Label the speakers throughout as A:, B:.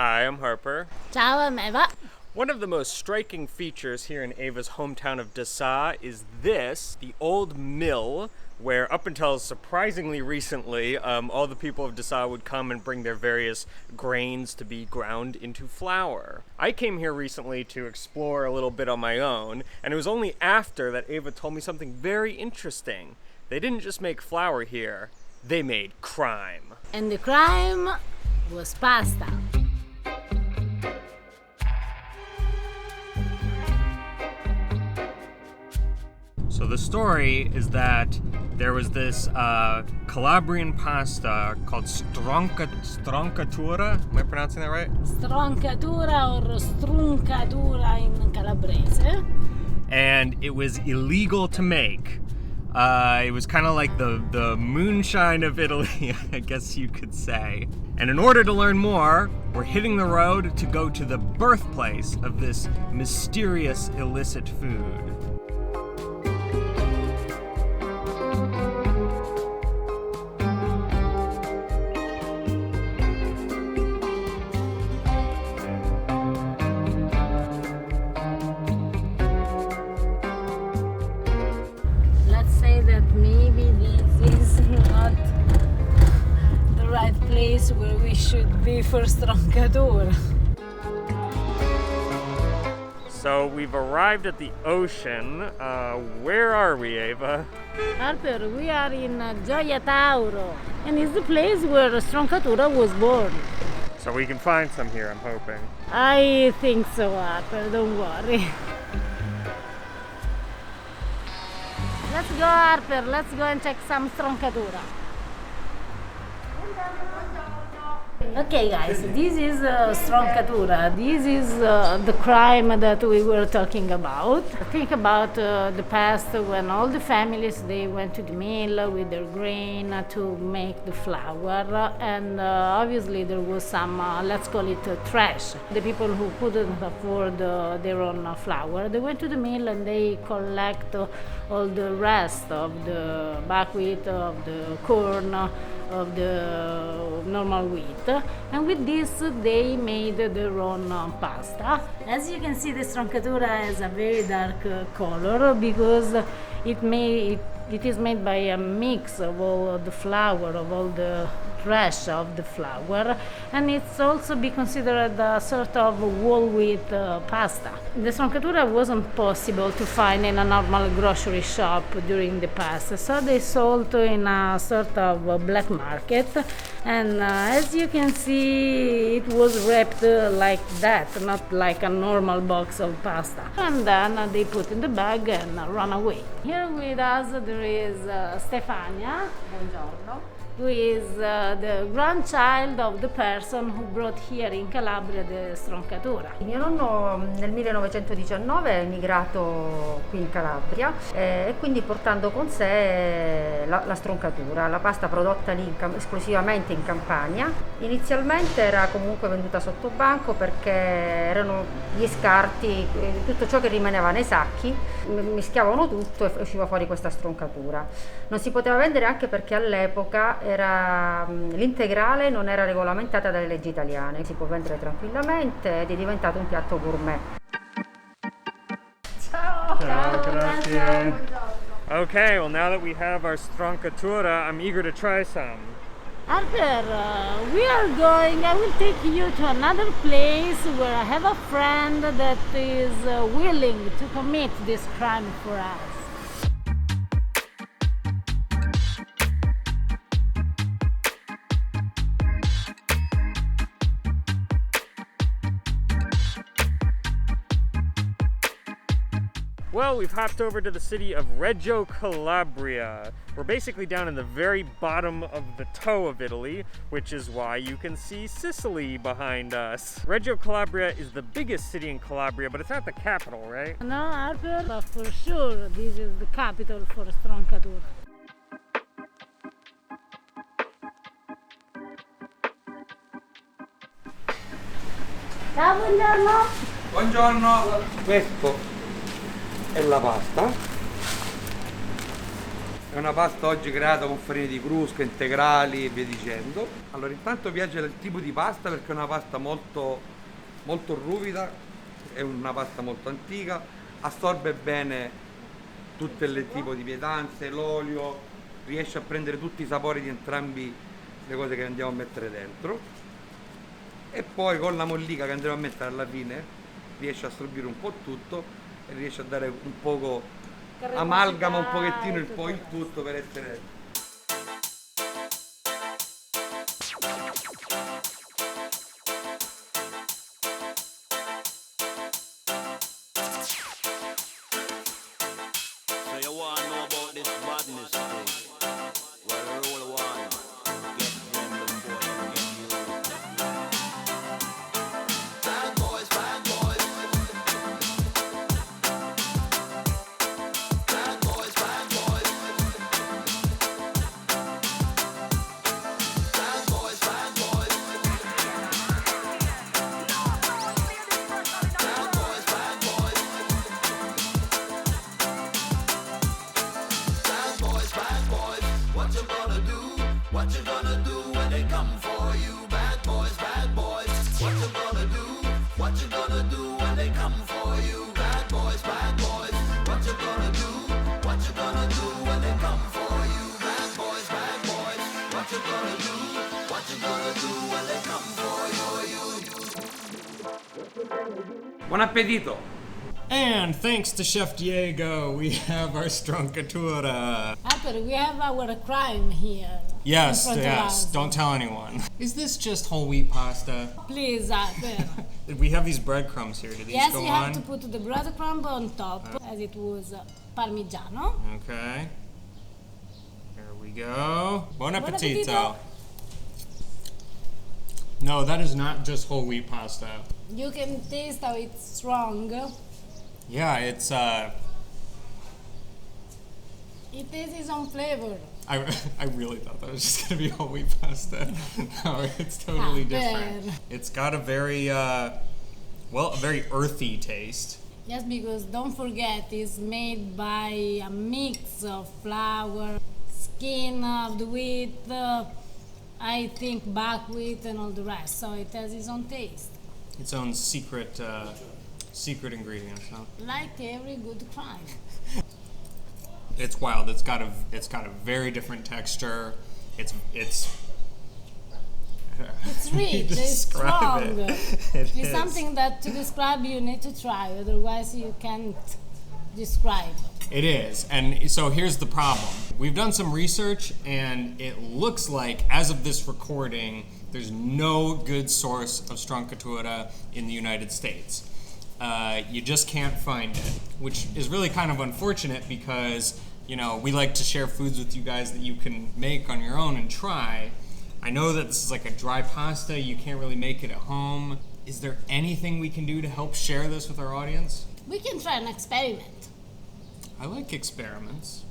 A: Hi, I'm Harper.
B: Ciao, I'm Eva.
A: One of the most striking features here in Eva's hometown of Dessà is this, the old mill, where up until surprisingly recently, all the people of Dessà would come and bring their various grains to be ground into flour. I came here recently to explore a little bit on my own, and it was only after that Eva told me something very interesting. They didn't just make flour here, they made crime.
B: And the crime was pasta.
A: So the story is that there was this Calabrian pasta called Stroncatura. Am I pronouncing that right?
B: Stroncatura or Struncatura in Calabrese.
A: And it was illegal to make. It was kind of like the moonshine of Italy, I guess you could say. And in order to learn more, we're hitting the road to go to the birthplace of this mysterious illicit food.
B: Where we should be for Stroncatura.
A: So we've arrived at the ocean. Where are we, Eva?
B: Harper, we are in Gioia, Tauro, and it's the place where Stroncatura was born.
A: So we can find some here, I'm hoping.
B: I think so, Harper, don't worry. Let's go, Harper, let's go and check some Stroncatura. Okay guys, this is Stroncatura. This is the crime that we were talking about. Think about the past when all the families, they went to the mill with their grain to make the flour, and obviously there was some, let's call it trash. The people who couldn't afford their own flour, they went to the mill and they collect all the rest of the buckwheat, of the corn, of the normal wheat, and with this they made their own pasta. As you can see, the Stroncatura has a very dark color because it is made by a mix of all the flour, of all the trash of the flour, and it's also be considered a sort of whole wheat pasta. The Stroncatura wasn't possible to find in a normal grocery shop during the past, so they sold in a sort of black market, and as you can see, it was wrapped like that, not like a normal box of pasta, and then they put in the bag and run away. Here with us there is Stefania. Buongiorno. Who is the grandchild of the person who brought here in Calabria the Stroncatura.
C: Mio nonno nel 1919 è emigrato qui in Calabria e quindi portando con sé la Stroncatura, la pasta prodotta lì esclusivamente in Campania. Inizialmente era comunque venduta sotto banco perché erano gli scarti, tutto ciò che rimaneva nei sacchi, mischiavano tutto e usciva fuori questa Stroncatura. Non si poteva vendere anche perché all'epoca l'integrale non era regolamentata dalle leggi italiane, si può vendere tranquillamente ed è diventato un piatto gourmet.
B: Ciao!
A: Ciao, grazie. Okay, well now that we have our Stroncatura, I'm eager to try some.
B: Harper, I will take you to another place where I have a friend that is willing to commit this crime for us.
A: Well, we've hopped over to the city of Reggio, Calabria. We're basically down in the very bottom of the toe of Italy, which is why you can see Sicily behind us. Reggio Calabria is the biggest city in Calabria, but it's not the capital, right?
B: No, Harper, but for sure this is the capital for Stroncatura. Ciao, buongiorno!
D: Buongiorno! Questo è la pasta È una pasta oggi creata con farine di crusca, integrali e via dicendo. Allora, intanto piace il tipo di pasta perché è una pasta molto, molto ruvida, è una pasta molto antica, assorbe bene tutte le tipo di pietanze, l'olio, riesce a prendere tutti i sapori di entrambi le cose che andiamo a mettere dentro. E poi con la mollica che andremo a mettere alla fine riesce a assorbire un po' tutto e riesce a dare un poco, amalgama un pochettino il tutto per essere.
E: So you want to know about this badness thing? Well, roll one, get them before they get you. Bad boys, bad boys. Bad boys, bad boys. Bad boys, bad boys. Bad boys, bad boys. Bad boys, bad boys. What you gonna do? What you gonna do when they come for you? Bad boys, bad boys. What you gonna do? What you gonna do when they come for you? Bad boys, bad boys. What you gonna do? What you gonna do when they come for you? Bad boys, bad boys. What you gonna do? What you gonna do when they come for you?
D: Buon appetito!
A: And thanks to Chef Diego, we have our Struncatura.
B: Alper, we have our crime here.
A: Yes,
B: in front of
A: yes,
B: us.
A: don't tell anyone. Is this just whole wheat pasta?
B: Please, Alper.
A: We have these breadcrumbs here. Do these
B: Yes,
A: go
B: you
A: on?
B: have to put the breadcrumb on top, as it was Parmigiano.
A: Okay. Here we go. Buon
B: Buon
A: appetito.
B: appetito.
A: No, that is not just whole wheat pasta.
B: You can taste how it's strong.
A: Yeah, it's
B: It tastes its own flavor.
A: I really thought that was just gonna be whole wheat pasta. No, it's totally different.
B: bad.
A: It's got a very a very earthy taste.
B: Yes, because don't forget, it's made by a mix of flour, skin of the wheat, I think buckwheat and all the rest. So it has its own taste,
A: Its own secret ingredients. Huh?
B: like every good crime.
A: It's wild. It's got a very different texture. It's
B: It's rich, it's
A: Describe
B: strong.
A: it.
B: It's
A: is.
B: something that to describe you need to try, otherwise you can't describe.
A: It is. And so here's the problem. We've done some research, and it looks like, as of this recording, there's no good source of Stroncatura in the United States. You just can't find it, which is really kind of unfortunate because, you know, we like to share foods with you guys that you can make on your own and try. I know that this is like a dry pasta. You can't really make it at home. Is there anything we can do to help share this with our audience?
B: We can try an experiment.
A: I like experiments.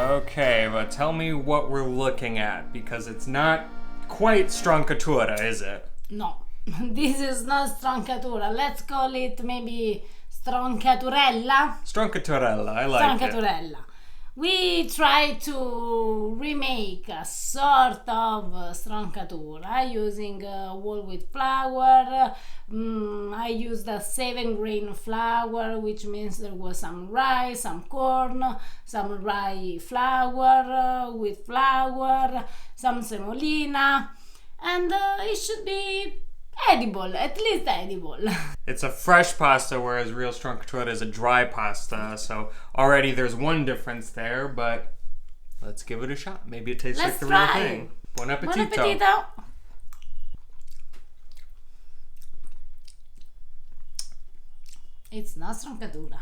A: Okay, but tell me what we're looking at, because it's not quite Stroncatura, is it?
B: No, this is not Stroncatura. Let's call it maybe Stroncaturella.
A: Stroncaturella, I like it.
B: Stroncaturella. We try to remake a sort of Stroncatura using whole wheat flour. I used a 7-grain flour, which means there was some rice, some corn, some rye flour, wheat flour, some semolina, and it should be edible, at least edible.
A: It's a fresh pasta, whereas real Stroncatura is a dry pasta, so already there's one difference there, but let's give it a shot. Maybe it tastes like the real thing. Buon appetito.
B: Buon appetito. It's not Stroncatura,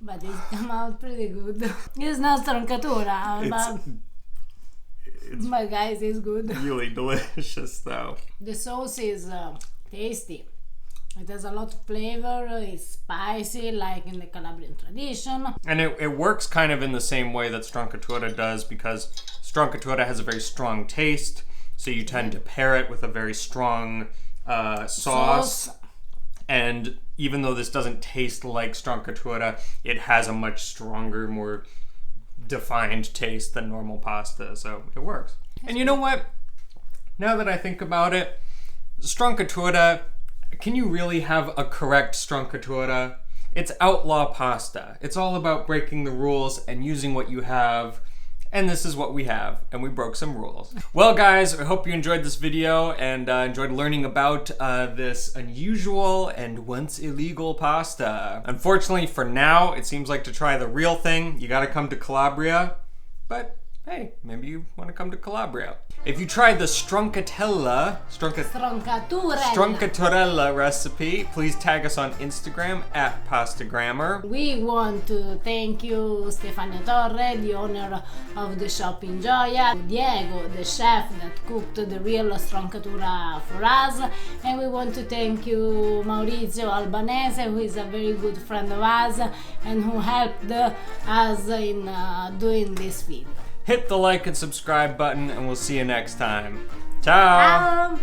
B: but it come out pretty good. It's not Stroncatura, but guys, it's good.
A: Really delicious, though.
B: The sauce is tasty. It has a lot of flavor. It's spicy, like in the Calabrian tradition.
A: And it works kind of in the same way that Stroncatura does, because Stroncatura has a very strong taste, so you tend to pair it with a very strong sauce. And even though this doesn't taste like Stroncatura, it has a much stronger, more defined taste than normal pasta, so it works. And you know what? Now that I think about it, Stroncatura, can you really have a correct Stroncatura? It's outlaw pasta. It's all about breaking the rules and using what you have, and this is what we have, and we broke some rules. Well guys, I hope you enjoyed this video and enjoyed learning about this unusual and once illegal pasta. Unfortunately for now, it seems like to try the real thing, you gotta come to Calabria, but hey, maybe you want to come to Calabria. If you tried the Stroncaturella recipe, please tag us on Instagram at Pastagrammar.
B: We want to thank you, Stefano Torre, the owner of the shop in Gioia, Diego, the chef that cooked the real Stroncatura for us, and we want to thank you, Maurizio Albanese, who is a very good friend of us and who helped us in doing this video.
A: Hit the like and subscribe button, and we'll see you next time. Ciao!
B: Ciao!